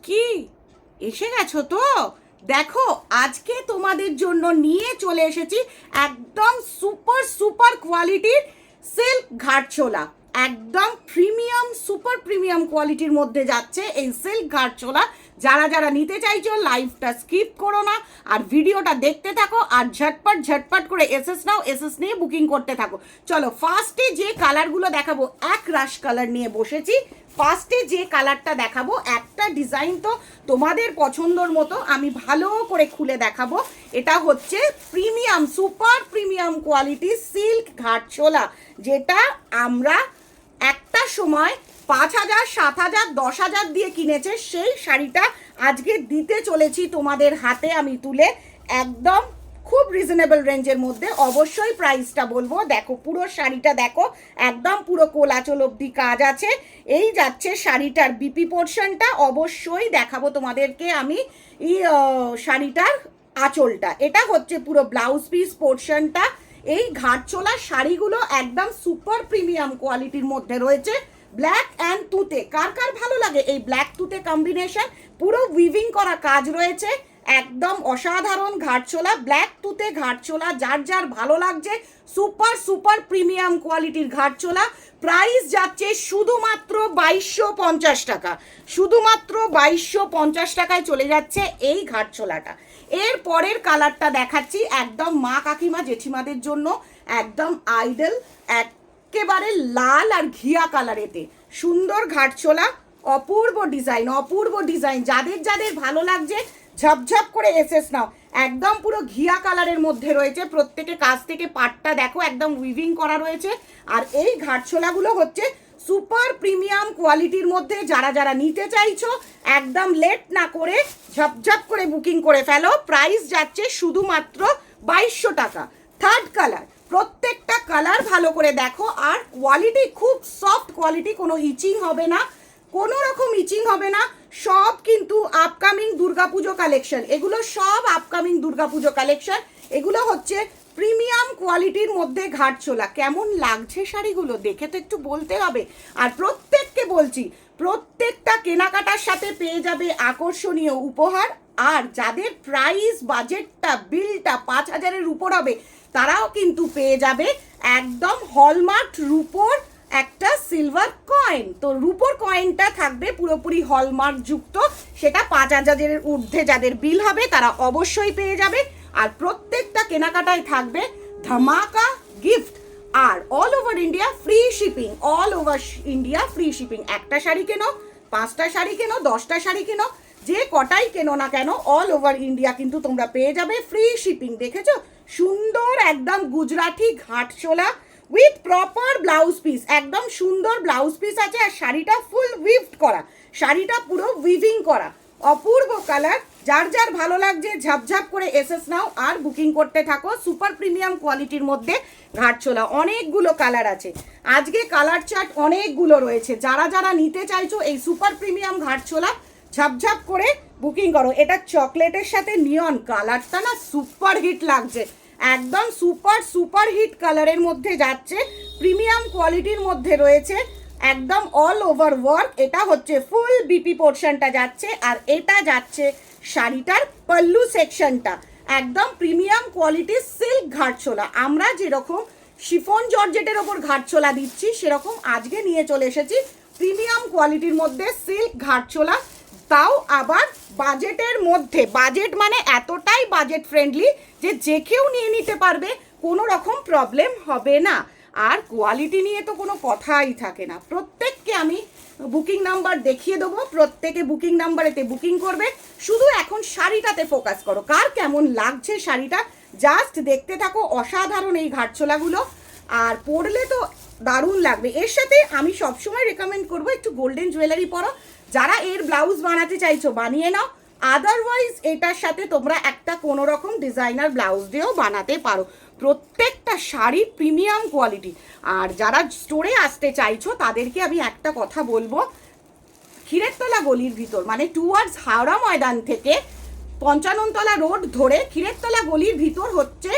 কি এসে গেছো তো? দেখো আজকে তোমাদের জন্য নিয়ে চলে এসেছি একদম সুপার সুপার কোয়ালিটির সিল্ক ঘাটছোলা। একদম প্রিমিয়াম সুপার প্রিমিয়াম কোয়ালিটির মধ্যে যাচ্ছে এই সিল্ক ঘাটছোলা। যারা যারা নিতে চাইছো লাইভটা স্কিপ করো না, আর ভিডিওটা দেখতে থাকো, আর ঝটপট ঝটপট করে এসএস নাও, এসএস নিয়ে বুকিং করতে থাকো। চলো ফার্স্টে যে কালারগুলো দেখাবো, এক রাশ কালার নিয়ে বসেছি। ফার্স্টে যে কালারটা দেখাবো, একটা ডিজাইন তো তোমাদের পছন্দর মতো আমি ভালো করে খুলে দেখাবো। এটা হচ্ছে premium super premium quality silk Gharchola, যেটা আমরা একটা সময় 5,000, 7,000, 10,000 দিয়ে কিনেছে। সেই শাড়িটা আজকে দিতে চলেছি তোমাদের হাতে আমি তুলে, একদম খুব রিজনেবল রেঞ্জের মধ্যে। অবশ্যই প্রাইসটা বলবো। দেখো পুরো শাড়িটা দেখো, একদম পুরো কোলাচল অবধি কাজ আছে। এই যাচ্ছে শাড়িটার বিপি পোর্শনটা, অবশ্যই দেখাবো তোমাদেরকে আমি এই শাড়িটার আঁচলটা। এটা হচ্ছে পুরো ব্লাউজ পিস পোর্শনটা। এই ঘাটছোলা শাড়িগুলো একদম সুপার প্রিমিয়াম কোয়ালিটির মধ্যে রয়েছে। ব্ল্যাক অ্যান্ড তুতে, কার কার ভালো লাগে এই ব্ল্যাক তুতে কম্বিনেশন? পুরো উইভিং করা কাজ রয়েছে, একদম অসাধারণ ঘাটছোলা। ব্ল্যাক তুতে ঘাটছোলা যার যার ভালো লাগছে, সুপার সুপার প্রিমিয়াম কোয়ালিটির ঘাটছোলা। প্রাইস যাচ্ছে শুধুমাত্র 2250 টাকা, শুধুমাত্র 2250 টাকায় চলে যাচ্ছে এই ঘাটছোলাটা। এর পরের কালারটা দেখাচ্ছি, একদম মা কাকিমা জেঠিমাদের জন্য একদম আইডল, একেবারে লাল আর ঘিয়া কালারেতে সুন্দর ঘাটছোলা। অপূর্ব ডিজাইন, অপূর্ব ডিজাইন। যাদের যাদের ভালো লাগছে ঝপঝপ করে এসএস নাও। একদম পুরো ঘিয়া কালারের মধ্যে রয়েছে, প্রত্যেকে কাছ থেকে পাটটা দেখো একদম উইভিং করা রয়েছে। আর এই ঘাটছোলাগুলো হচ্ছে সুপার প্রিমিয়াম কোয়ালিটির মধ্যে। যারা যারা নিতে চাইছো একদম লেট না করে ঝপঝপ করে বুকিং করে ফেলো। প্রাইস যাচ্ছে শুধুমাত্র 2200 টাকা। থার্ড কালার, প্রত্যেকটা কালার ভালো করে দেখো, আর কোয়ালিটি খুব সফট কোয়ালিটি, কোনো ইচিং হবে না, কোনো রকম ইচিং হবে না। সব কিন্তু আপকামিং দুর্গাপুজো কালেকশন, এগুলো সব আপকামিং দুর্গাপুজো কালেকশন। এগুলো হচ্ছে প্রিমিয়াম কোয়ালিটির মধ্যে ঘাটছোলা। কেমন লাগছে শাড়িগুলো দেখে তো একটু বলতে হবে। আর প্রত্যেককে বলছি, প্রত্যেকটা কেনাকাটার সাথে পেয়ে যাবে আকর্ষণীয় উপহার। আর যাদের প্রাইস বাজেটটা বিলটা 5,000-এর উপর হবে, তারাও কিন্তু পেয়ে যাবে একদম হলমার্ক রূপোর একটা সিলভার কয়েন। তো রূপোর কয়েনটা থাকবে পুরোপুরি হলমার্ক যুক্ত, সেটা 5,000-এর ঊর্ধ্বে যাদের বিল হবে তারা অবশ্যই পেয়ে যাবে। আর প্রত্যেকটা কেনাকাটায় থাকবে ধামাকা গিফট। আর all over India free shipping, all over India free shipping. একটা শাড়ি কেনো, 5টা শাড়ি কেনো, 10টা শাড়ি কেনো, যে কটাই কেনো না কেন অল ওভার ইন্ডিয়া কিন্তু তোমরা পেয়ে যাবে ফ্রি শিপিং। দেখেছো সুন্দর একদম Gujarati Gharchola with proper blouse piece, একদম সুন্দর ব্লাউজ পিস আছে। আর শাড়িটা ফুল উইভড করা, শাড়িটা পুরো উইভিং করা, অপূর্ব কালার। যার যার ভালো লাগছে ঝাপঝাপ করে এসএস নাও আর বুকিং করতে থাকো। সুপার প্রিমিয়াম কোয়ালিটির মধ্যে ঘাটছোলা, অনেকগুলো কালার আছে আজকে, কালার চার্ট অনেকগুলো রয়েছে। যারা যারা নিতে চাইছো এই সুপার প্রিমিয়াম ঘাটছোলা ঝাপঝাপ করে বুকিং করো। এটা চকলেটের সাথে নিয়ন কালারটা না সুপার হিট লাগছে, একদম সুপার সুপার হিট কালারের মধ্যে যাচ্ছে, প্রিমিয়াম কোয়ালিটির মধ্যে রয়েছে, একদম অল ওভার ওয়ার্ক। এটা হচ্ছে ফুল বিপি পোর্শনটা যাচ্ছে, আর এটা যাচ্ছে শাড়িটার পল্লু সেকশনটা। একদম প্রিমিয়াম কোয়ালিটির সিল্ক ঘাটছোলা। আমরা যেরকম শিফন জর্জেটের ওপর ঘাটছোলা দিচ্ছি, সেরকম আজকে নিয়ে চলে এসেছি প্রিমিয়াম কোয়ালিটির মধ্যে সিল্ক ঘাটছোলা, তাও আবার বাজেটের মধ্যে। বাজেট মানে এতটাই বাজেট ফ্রেন্ডলি যে যে কেউ নিয়ে নিতে পারবে, কোনো রকম প্রবলেম হবে না। আর কোয়ালিটি নিয়ে তো কোনো কথাই থাকে না। প্রত্যেককে আমি বুকিং নাম্বার দেখিয়ে দেবো, প্রত্যেকে বুকিং নাম্বারেতে বুকিং করবে। শুধু এখন শাড়িটাতে ফোকাস করো, কার কেমন লাগছে শাড়িটা জাস্ট দেখতে থাকো। অসাধারণ এই ঘাটছোলাগুলো, আর পরলে তো দারুণ লাগবে। এর সাথে আমি সবসময় রেকমেন্ড করবো একটু গোল্ডেন জুয়েলারি পরো। যারা এর ব্লাউজ বানাতে চাইছো বানিয়ে নাও, আদারওয়াইজ এটার সাথে তোমরা একটা কোনো রকম ডিজাইনার ব্লাউজ দিয়েও বানাতে পারো। প্রত্যেকটা শাড়ি প্রিমিয়াম কোয়ালিটি। আর যারা স্টোরে আসতে চাইছো তাদেরকে আমি একটা কথা বলবো, ক্ষীরেরতলা গলির ভিতর মানে টুয়ার্ডস হাওড়া ময়দান থেকে 55তলা রোড ধরে ক্ষীরেরতলা গলির ভিতর হচ্ছে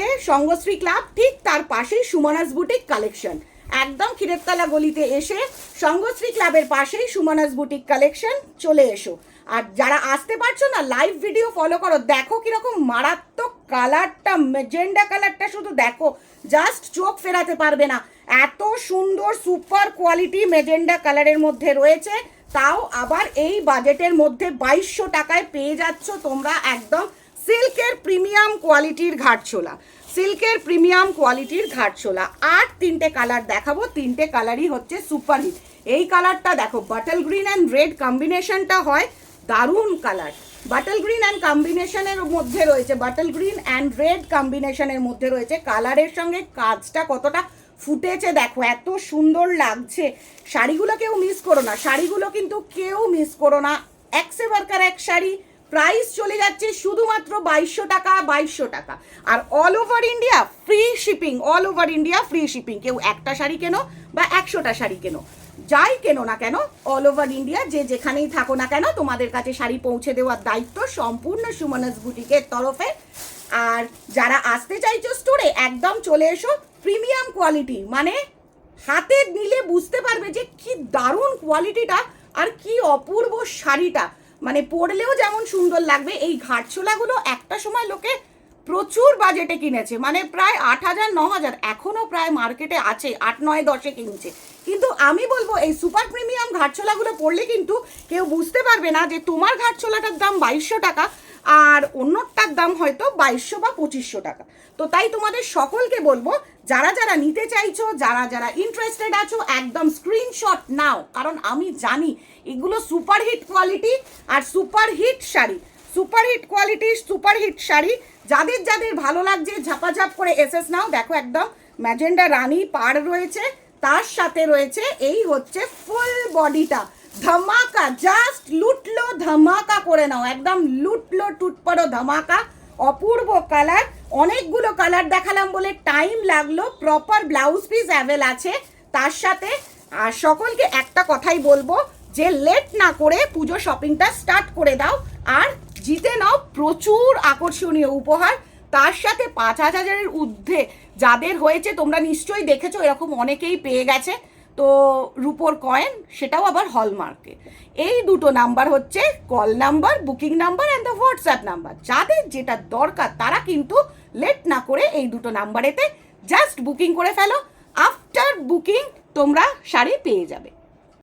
এ সঙ্গশ্রী ক্লাব, ঠিক তার পাশেই সুমনাস বুটিক কালেকশন। একদম ক্ষীরেরতলা গলিতে এসে সঙ্গশ্রী ক্লাবের পাশেই সুমনাস বুটিক কালেকশন, চলে এসো। আর যারা আসতে পারছো না, লাইভ ভিডিও ফলো করো, দেখো কিরকম মারাত্মক কালারটা, মেজেন্ডা কালারটা শুধু দেখো, জাস্ট চোখ ফেরাতে পারবে না, এত সুন্দর সুপার কোয়ালিটি মেজেন্ডা কালারের মধ্যে রয়েছে, তাও আবার এই বাজেটের মধ্যে 2200 টাকায় পেয়ে যাচ্ছ তোমরা একদম সিল্কের প্রিমিয়াম কোয়ালিটির ঘাটছোলা, সিল্কের প্রিমিয়াম কোয়ালিটির ঘাটছোলা। আর 3টে কালার দেখাবো, 3টে কালারই হচ্ছে সুপারহিট। এই কালারটা দেখো, বাটল গ্রিন অ্যান্ড রেড কম্বিনেশনটা হয় দারুণ কালার, বাটল গ্রিন অ্যান্ড কম্বিনেশনের মধ্যে রয়েছে, বাটল গ্রিন অ্যান্ড রেড কম্বিনেশনের মধ্যে রয়েছে, কালারের সঙ্গে কাজটা কতটা ফুটেছে দেখো, এত সুন্দর লাগছে। শাড়িগুলো কেউ মিস করো না, শাড়িগুলো কিন্তু কেউ মিস করো না, এক সে বারকার এক শাড়ি, প্রাইস চলে যাচ্ছে শুধুমাত্র 2200 টাকা, 2200 টাকা। আর all over India free shipping, all over India free shipping. কেউ একটা শাড়ি কেনো বা 100টা শাড়ি কেনো, যাই কেনো না কেন, অল ওভার ইন্ডিয়া যে যেখানেই থাকো না কেন, তোমাদের কাছে শাড়ি পৌঁছে দেওয়ার দায়িত্ব সম্পূর্ণ সুমনাস বুটিকের তরফে। আর যারা আসতে চাইছো স্টোরে, একদম চলে এসো, প্রিমিয়াম কোয়ালিটি, মানে হাতে নিলে বুঝতে পারবে যে কি দারুণ কোয়ালিটিটা আর কি অপূর্ব শাড়িটা, মানে পরলেও যেমন সুন্দর লাগবে। এই ঘাটছোলাগুলো একটা সময় লোকে প্রচুর বাজেটে কিনেছে, মানে প্রায় 8000 9000, এখনও প্রায় মার্কেটে আছে 8 9 10-এ কিনছে। কিন্তু আমি বলবো এই সুপার প্রিমিয়াম ঘাটছোলাগুলো পরলে কিন্তু কেউ বুঝতে পারবে না যে তোমার ঘাটছোলাটার দাম 2200 টাকা আর অন্যটার দাম হয়তো 2200 বা 2500 টাকা। তো তাই তোমাদের সকলকে বলবো, যারা যারা নিতে চাইছো, যারা যারা ইন্টারেস্টেড আছো, একদম স্ক্রিনশট নাও, কারণ আমি জানি এগুলো সুপারহিট কোয়ালিটি আর সুপারহিট শাড়ি, সুপারহিট কোয়ালিটির সুপারহিট শাড়ি। যাদের যাদের ভালো লাগছে ঝাপাঝাপ করে এসএস নাও। দেখো একদম ম্যাজেন্ডা রানী পাড় রয়েছে, তার সাথে রয়েছে এই হচ্ছে ফুল বডিটা, ধামাকা, জাস্ট লুটলো ধামাকা করে নাও, একদম লুটলো টুটপাড়ো ধামাকা, অপূর্ব কালার। অনেকগুলো কালার দেখালাম বলে টাইম লাগলো, প্রপার ব্লাউজ পিস অ্যাভেল আছে তার সাথে। আর সকলকে একটা কথাই বলবো যে লেট না করে পুজো শপিংটা স্টার্ট করে দাও আর জিতে নাও প্রচুর আকর্ষণীয় উপহার, তার সাথে 5000-এর ঊর্ধ্বে যাদের হয়েছে তোমরা নিশ্চয়ই দেখেছো, এরকম অনেকেই পেয়ে গেছে। তো রুপোর কয়েন, সেটাও আবার হলমার্কে। এই দুটো নাম্বার হচ্ছে call number, booking number and the WhatsApp number. যাদের যেটা দরকার তারা কিন্তু লেট না করে এই দুটো নাম্বারেতে জাস্ট বুকিং করে ফেলো, আফটার বুকিং তোমরা শাড়ি পেয়ে যাবে।